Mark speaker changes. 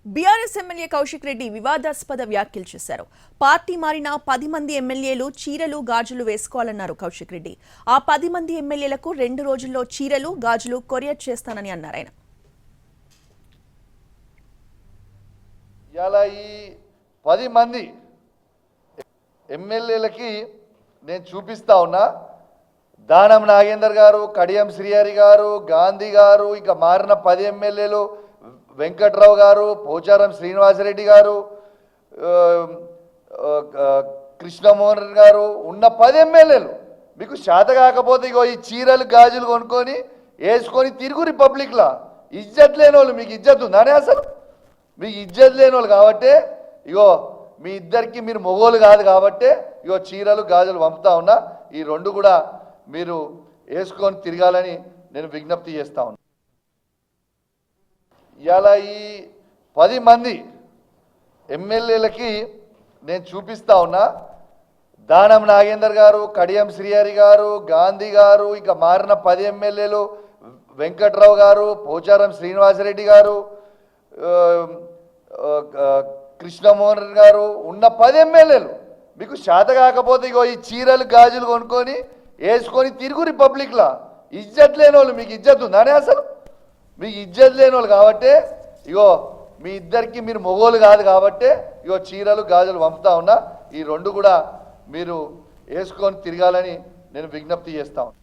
Speaker 1: BRS MLA Kaushik Reddy వివాదాస్పద వ్యాఖ్యలు చేశారు. పార్టీ మారిన 10 మంది ఎమ్మెల్యేలు చీరలు గాజులు వేసుకోవాలన్నారు కౌశిక్ రెడ్డి. ఆ 10 మంది ఎమ్మెల్యేలకు 2 రోజుల్లో చీరలు గాజులు కొరియర్ చేస్తానని అన్నారు ఆయన.
Speaker 2: ఇలా ఈ 10 మంది ఎమ్మెల్యేలకి నేను చూపిస్తా ఉన్నా. దానం నాగేందర్ గారు, కడియం శ్రీహరి గారు, గాంధీ గారు, ఇక మారిన 10 ఎమ్మెల్యేలు వెంకట్రావు గారు, పోచారం శ్రీనివాసరెడ్డి గారు, కృష్ణమోహన్ గారు ఉన్న 10 ఎమ్మెల్యేలు మీకు శాత కాకపోతే ఇగో ఈ చీరలు గాజులు కొనుక్కొని వేసుకొని తిరుగు రిపబ్లిక్లా. ఇజ్జత్ లేని వాళ్ళు, మీకు ఇజ్జత్ ఉందానే? అసలు మీకు ఇజ్జత్ లేని వాళ్ళు కాబట్టే ఇగో మీ ఇద్దరికి మీరు మొగోలు కాదు కాబట్టే ఇగో చీరలు గాజులు పంపుతా ఉన్నా. ఈ 2 కూడా మీరు వేసుకొని తిరగాలని నేను విజ్ఞప్తి చేస్తా ఉన్నా. ఇలా ఈ 10 మంది ఎమ్మెల్యేలకి నేను చూపిస్తా ఉన్నా. దానం నాగేందర్ గారు, కడియం శ్రీహరి గారు, గాంధీ గారు, ఇక మారిన 10 ఎమ్మెల్యేలు వెంకట్రావు గారు, పోచారం శ్రీనివాసరెడ్డి గారు, కృష్ణమోహన్ గారు ఉన్న 10 ఎమ్మెల్యేలు మీకు శాత కాకపోతే ఇగో ఈ చీరలు గాజులు కొనుక్కొని వేసుకొని తిరుగు రిపబ్లిక్లా. ఇజ్జత్ లేని వాళ్ళు, మీకు ఇజ్జత్ ఉందానే? అసలు మీకు ఇజ్జత్ లేని వాళ్ళు కాబట్టే ఇగో మీ ఇద్దరికి మీరు మొగోలు కాదు కాబట్టే ఇగో చీరలు గాజులు పంపుతా ఉన్నా. ఈ 2 కూడా మీరు వేసుకొని తిరగాలని నేను విజ్ఞప్తి చేస్తా ఉన్నా.